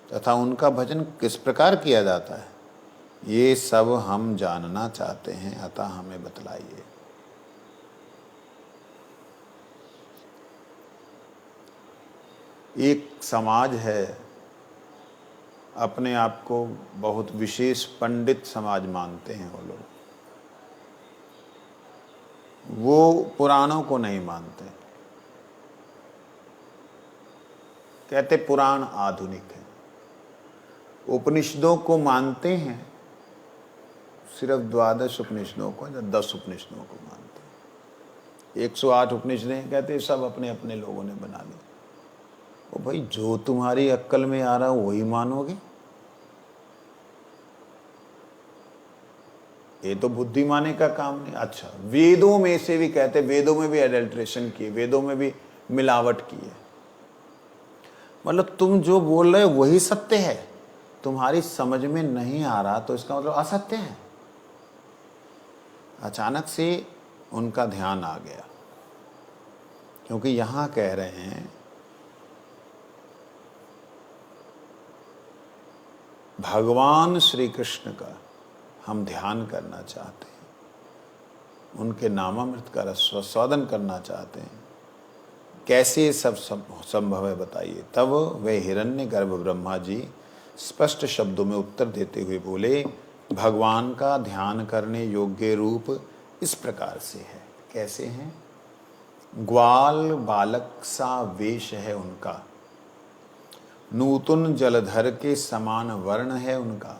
तथा उनका भजन किस प्रकार किया जाता है, ये सब हम जानना चाहते हैं, अतः हमें बतलाइए। एक समाज है, अपने आप को बहुत विशेष पंडित समाज मानते हैं वो लोग, वो पुराणों को नहीं मानते, कहते पुराण आधुनिक है। उपनिषदों को मानते हैं, सिर्फ 12 उपनिषदों को या 10 उपनिषदों को मानते हैं। 108 उपनिषदें कहते सब अपने अपने लोगों ने बना ली। ओ भाई, जो तुम्हारी अक्ल में आ रहा वही मानोगे, ये तो बुद्धिमानी का काम नहीं। अच्छा, वेदों में से भी कहते, वेदों में भी एडल्ट्रेशन किए, वेदों में भी मिलावट की है, मतलब तुम जो बोल रहे हो वही सत्य है, तुम्हारी समझ में नहीं आ रहा तो इसका मतलब असत्य है। अचानक से उनका ध्यान आ गया, क्योंकि यहां कह रहे हैं भगवान श्री कृष्ण का हम ध्यान करना चाहते हैं, उनके नामामृत का रसास्वादन करना चाहते हैं, कैसे सब संभव है बताइए। तब वे हिरण्यगर्भ ब्रह्मा जी स्पष्ट शब्दों में उत्तर देते हुए बोले, भगवान का ध्यान करने योग्य रूप इस प्रकार से है। कैसे हैं? ग्वाल बालक सा वेश है उनका, नूतन जलधर के समान वर्ण है उनका,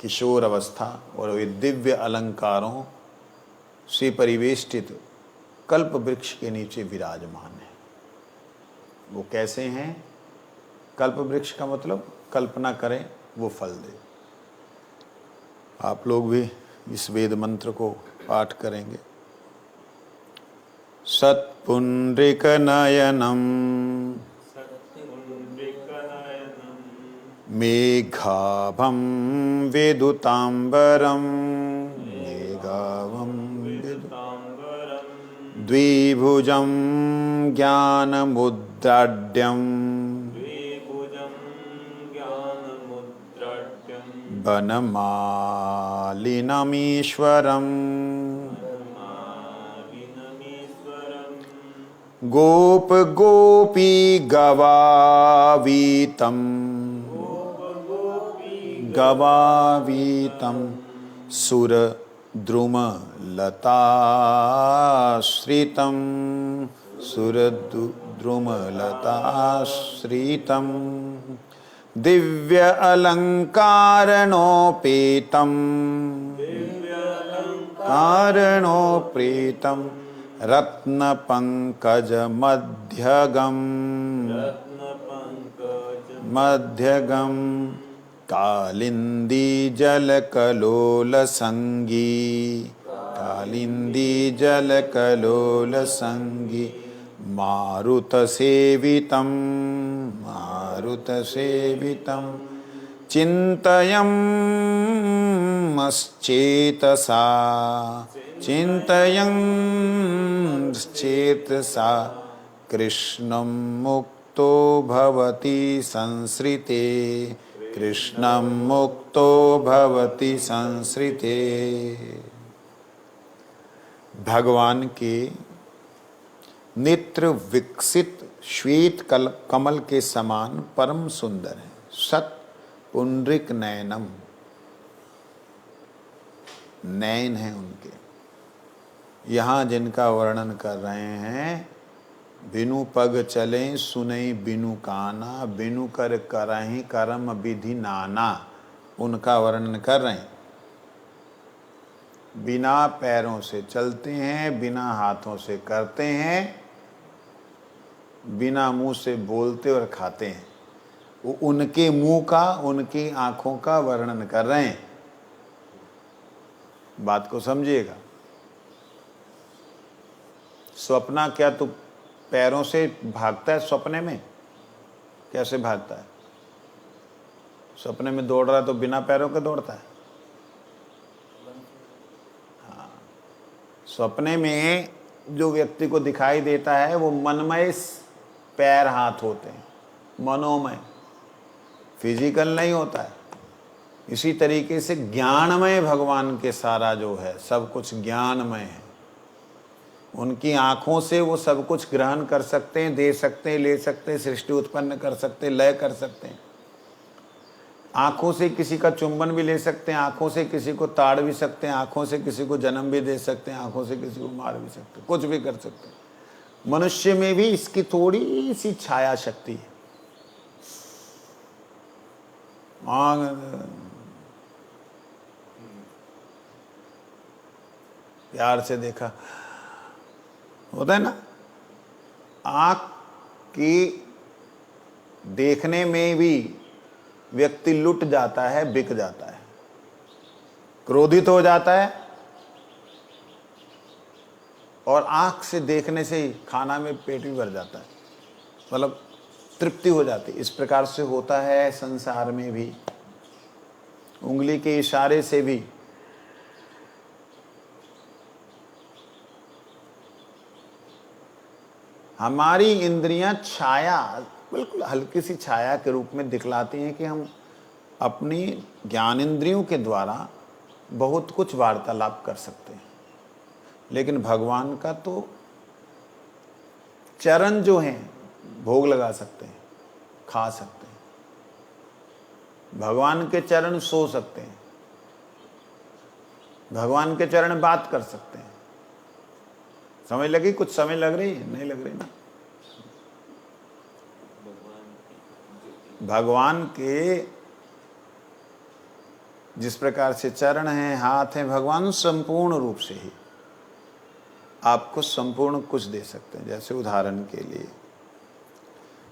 किशोर अवस्था और वे दिव्य अलंकारों से परिवेष्टित कल्प वृक्ष के नीचे विराजमान है। वो कैसे हैं? कल्प वृक्ष का मतलब कल्पना करें वो फल दे। आप लोग भी इस वेद मंत्र को पाठ करेंगे, सत्पुण्ड्रिकनयनं सत्पुण्ड्रिकनयनं मेघाभं विदुताम्बरं मेघाभं विदुताम्बरं द्विभुजं ज्ञानमुद्राढ्यं द्विभुजं ज्ञानमुद्राढ्यं वनमालिनमीश्वरम् परमाविनमीश्वरं गोपगोपी गवावीतं गवावीतं सुरद्रुमलताश्रितं सुरद्रुमलताश्रितं दिव्य अलङ्कारणोपेतं कारणोपेतं रत्नपङ्कजमध्यगम् रत्नपङ्कज मध्यगम् कालिन्दीजलकलोलसङ्गी कालिन्दीजलकलोलसङ्गी मारुतसेवितं मारुतसेवितं चिन्तयन्श्चेतसा चिन्तयन्श्चेतसा कृष्णं मुक्तो भवति संसृते कृष्णं मुक्तो भवति संसृते। भगवान के नेत्र विकसित श्वेत कमल के समान परम सुंदर है। सत पुंड्रिक नयनम, नयन है उनके। यहाँ जिनका वर्णन कर रहे हैं, बिनु पग चले सुनई बिनु काना, बिनु कर करहि कर्म विधि नाना, उनका वर्णन कर रहे हैं। बिना पैरों से चलते हैं, बिना हाथों से करते हैं, बिना मुंह से बोलते और खाते हैं। वो उनके मुंह का, उनकी आंखों का वर्णन कर रहे हैं। बात को समझिएगा। स्वप्ना, क्या तू पैरों से भागता है सपने में? कैसे भागता है? सपने में दौड़ रहा है तो बिना पैरों के दौड़ता है? हाँ, सपने में जो व्यक्ति को दिखाई देता है वो मनमय पैर हाथ होते हैं, मनोमय, फिजिकल नहीं होता है। इसी तरीके से ज्ञानमय भगवान के सारा जो है सब कुछ ज्ञानमय है। उनकी आँखों से वो सब कुछ ग्रहण कर सकते हैं, दे सकते हैं, ले सकते हैं, सृष्टि उत्पन्न कर सकते हैं, लय कर सकते हैं। आँखों से किसी का चुंबन भी ले सकते हैं, आँखों से किसी को ताड़ भी सकते हैं, आँखों से किसी को जन्म भी दे सकते हैं, आँखों से किसी को मार भी सकते हैं, कुछ भी कर सकते हैं। मनुष्य में भी इसकी थोड़ी सी छाया शक्ति है। प्यार से देखा होता है ना, आँख की देखने में भी व्यक्ति लुट जाता है, बिक जाता है, क्रोधित हो जाता है, और आँख से देखने से ही खाना में पेट भी भर जाता है, मतलब तृप्ति हो जाती है। इस प्रकार से होता है संसार में भी। उंगली के इशारे से भी हमारी इंद्रियां छाया, बिल्कुल हल्की सी छाया के रूप में दिखलाती हैं कि हम अपनी ज्ञानेंद्रियों के द्वारा बहुत कुछ वार्तालाप कर सकते हैं। लेकिन भगवान का तो चरण जो हैं भोग लगा सकते हैं, खा सकते हैं। भगवान के चरण सो सकते हैं, भगवान के चरण बात कर सकते हैं। समझ लगी? कुछ समय लग रही है? नहीं लग रही ना? भगवान के जिस प्रकार से चरण हैं, हाथ हैं, भगवान संपूर्ण रूप से ही आपको संपूर्ण कुछ दे सकते हैं। जैसे उदाहरण के लिए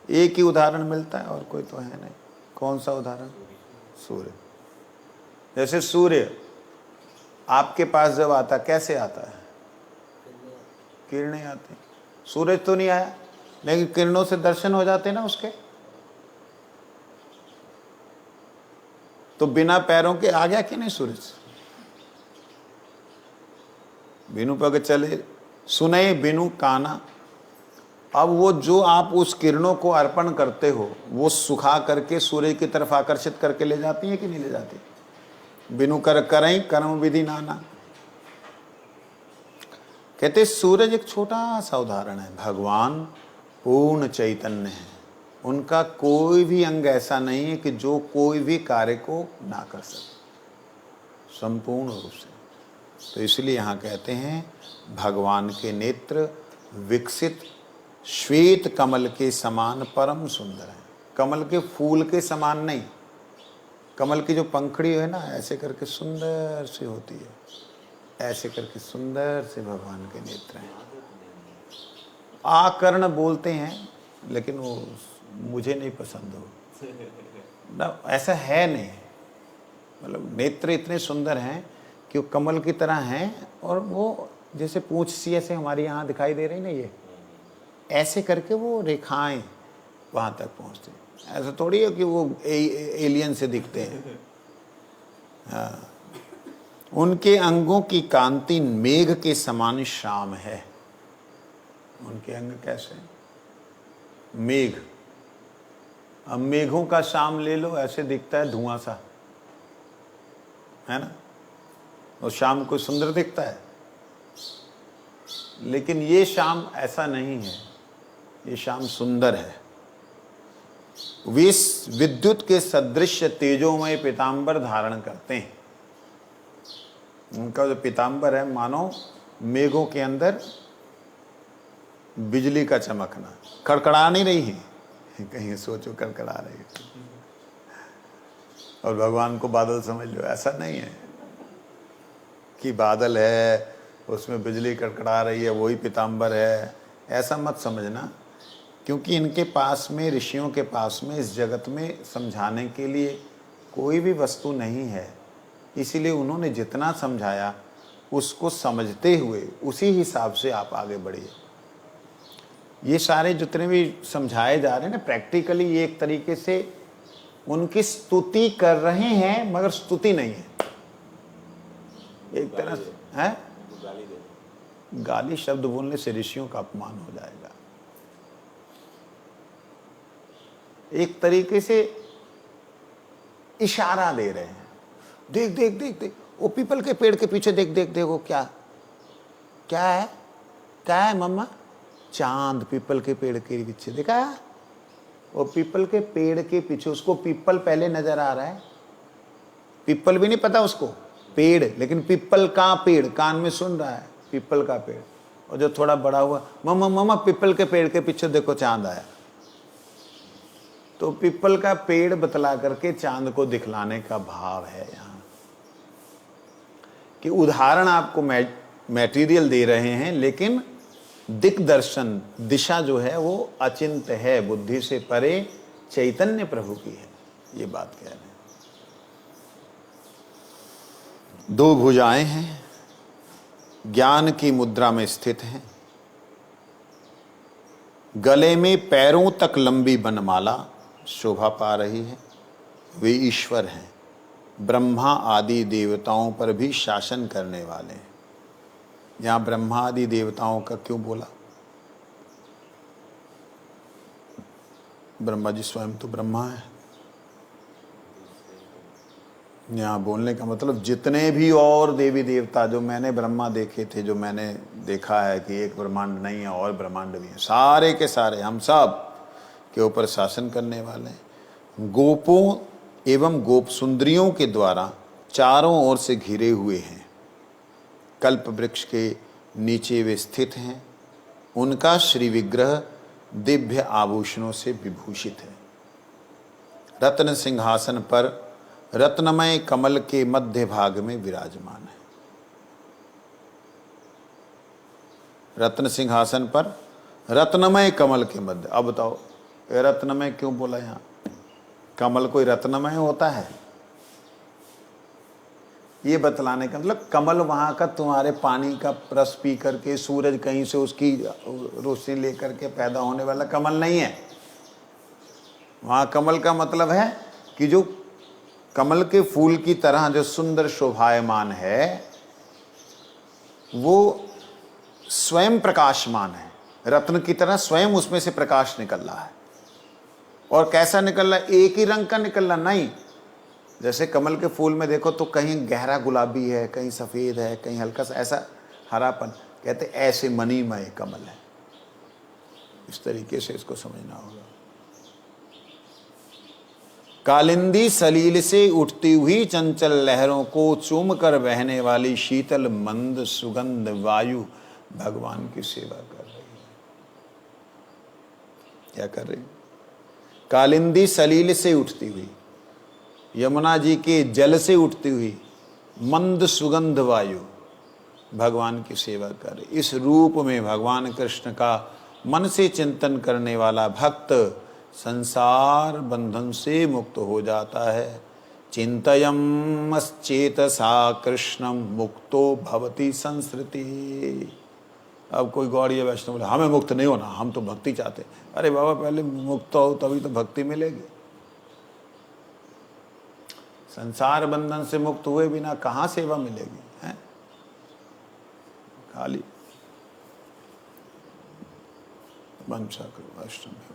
एक ही उदाहरण मिलता है और कोई तो है नहीं। कौन सा उदाहरण? सूर्य। जैसे सूर्य आपके पास जब आता, कैसे आता है? किरणें आती। सूरज तो नहीं आया, लेकिन किरणों से दर्शन हो जाते ना उसके। तो बिना पैरों के आ गया कि नहीं सूरज? बिनु पग चले सुने बिनु काना। अब वो जो आप उस किरणों को अर्पण करते हो, वो सुखा करके सूर्य की तरफ आकर्षित करके ले जाती है कि नहीं ले जाती? बिनु कर करई कर्म विधि नाना। कहते सूरज एक छोटा सा उदाहरण है, भगवान पूर्ण चैतन्य है, उनका कोई भी अंग ऐसा नहीं है कि जो कोई भी कार्य को ना कर सके, संपूर्ण रूप से। तो इसलिए यहाँ कहते हैं भगवान के नेत्र विकसित श्वेत कमल के समान परम सुंदर है। कमल के फूल के समान नहीं, कमल की जो पंखड़ी है ना, ऐसे करके सुंदर सी होती है, ऐसे करके सुंदर से भगवान के नेत्र हैं। आकर्ण बोलते हैं, लेकिन वो मुझे नहीं पसंद हो ना, ऐसा है नहीं। मतलब नेत्र इतने सुंदर हैं कि वो कमल की तरह हैं, और वो जैसे पूंछ सी ऐसे हमारी यहाँ दिखाई दे रही ना, ये ऐसे करके वो रेखाएं वहाँ तक पहुँचती। ऐसा थोड़ी है कि वो एलियन से दिखते हैं। हाँ, उनके अंगों की कांति मेघ के समान श्याम है। उनके अंग कैसे? मेघ। अब मेघों का श्याम ले लो, ऐसे दिखता है धुआं सा, है ना? और शाम को सुंदर दिखता है, लेकिन ये शाम ऐसा नहीं है, ये शाम सुंदर है। वे विद्युत के सदृश तेजोमय पीतांबर धारण करते हैं। उनका जो पीतांबर है मानो मेघों के अंदर बिजली का चमकना। कड़कड़ा नहीं रही है, कहीं सोचो कड़कड़ा रही है और भगवान को बादल समझ लो, ऐसा नहीं है कि बादल है उसमें बिजली कड़कड़ा रही है वही पीतांबर है, ऐसा मत समझना। क्योंकि इनके पास में, ऋषियों के पास में इस जगत में समझाने के लिए कोई भी वस्तु नहीं है, इसीलिए उन्होंने जितना समझाया उसको समझते हुए उसी हिसाब से आप आगे बढ़िए। ये सारे जितने भी समझाए जा रहे हैं ना, प्रैक्टिकली ये एक तरीके से उनकी स्तुति कर रहे हैं, मगर स्तुति नहीं है, एक तरह से है गाली शब्द बोलने से ऋषियों का अपमान हो जाएगा। एक तरीके से इशारा दे रहे हैं, देख देख देख देख वो पीपल के पेड़ के पीछे देख देख देखो क्या क्या है, क्या है मम्मा? चांद पीपल के पेड़ के पीछे देखा है? वो पीपल के पेड़ के पीछे, उसको पीपल पहले नजर आ रहा है, पीपल भी नहीं पता उसको, पेड़, लेकिन पीपल का पेड़ कान में सुन रहा है, पीपल का पेड़। और जो थोड़ा बड़ा हुआ, मम्मा मम्मा पीपल के पेड़ के पीछे देखो चांद आया। तो पीपल का पेड़ बतला करके चांद को दिखलाने का भाव है यहाँ, कि उदाहरण आपको मैटेरियल दे रहे हैं, लेकिन दिग्दर्शन, दिशा जो है वो अचिंत है, बुद्धि से परे चैतन्य प्रभु की है, ये बात कह रहे हैं। दो भुजाएं हैं, ज्ञान की मुद्रा में स्थित हैं, गले में पैरों तक लंबी बनमाला शोभा पा रही है। वे ईश्वर हैं, ब्रह्मा आदि देवताओं पर भी शासन करने वाले हैं। यहाँ ब्रह्मा आदि देवताओं का क्यों बोला? ब्रह्मा जी स्वयं तो ब्रह्मा है। यहाँ बोलने का मतलब जितने भी और देवी देवता जो मैंने ब्रह्मा देखे थे, जो मैंने देखा है कि एक ब्रह्मांड नहीं है और ब्रह्मांड भी है, सारे के सारे हम सब के ऊपर शासन करने वाले हैं। गोपों एवं गोप सुंदरियों के द्वारा चारों ओर से घिरे हुए हैं। कल्प वृक्ष के नीचे वे स्थित हैं। उनका श्री विग्रह दिव्य आभूषणों से विभूषित है। रत्न सिंहासन पर रत्नमय कमल के मध्य भाग में विराजमान है। रत्न सिंहासन पर रत्नमय कमल के मध्य। अब बताओ रत्नमय क्यों बोला यहाँ? कमल कोई रत्नमय होता है? ये बतलाने का मतलब कमल वहाँ का तुम्हारे पानी का रस पी करके, सूरज कहीं से उसकी रोशनी लेकर के पैदा होने वाला कमल नहीं है। वहाँ कमल का मतलब है कि जो कमल के फूल की तरह जो सुंदर शोभायमान है वो स्वयं प्रकाशमान है, रत्न की तरह स्वयं उसमें से प्रकाश निकल रहा है। और कैसा निकल रहा है? एक ही रंग का निकल रहा नहीं। जैसे कमल के फूल में देखो तो कहीं गहरा गुलाबी है, कहीं सफ़ेद है, कहीं हल्का सा ऐसा हरापन, कहते ऐसे मणिमय कमल है। इस तरीके से इसको समझना होगा। कालिंदी सलील से उठती हुई चंचल लहरों को चूम कर बहने वाली शीतल मंद सुगंध वायु भगवान की सेवा कर रही है। क्या कर रही? कालिंदी सलील से उठती हुई, यमुना जी के जल से उठती हुई मंद सुगंध वायु भगवान की सेवा कर रही। इस रूप में भगवान कृष्ण का मन से चिंतन करने वाला भक्त संसार बंधन से मुक्त हो जाता है। चिंतयम्श्चेतसा कृष्णम मुक्तो भवति संसृति। अब कोई गौड़ीय वैष्णव बोले हमें मुक्त नहीं होना, हम तो भक्ति चाहते। अरे बाबा पहले मुक्त हो तभी तो भक्ति मिलेगी। संसार बंधन से मुक्त हुए बिना कहाँ सेवा मिलेगी, हैं? खाली वंशा करो अष्टमी।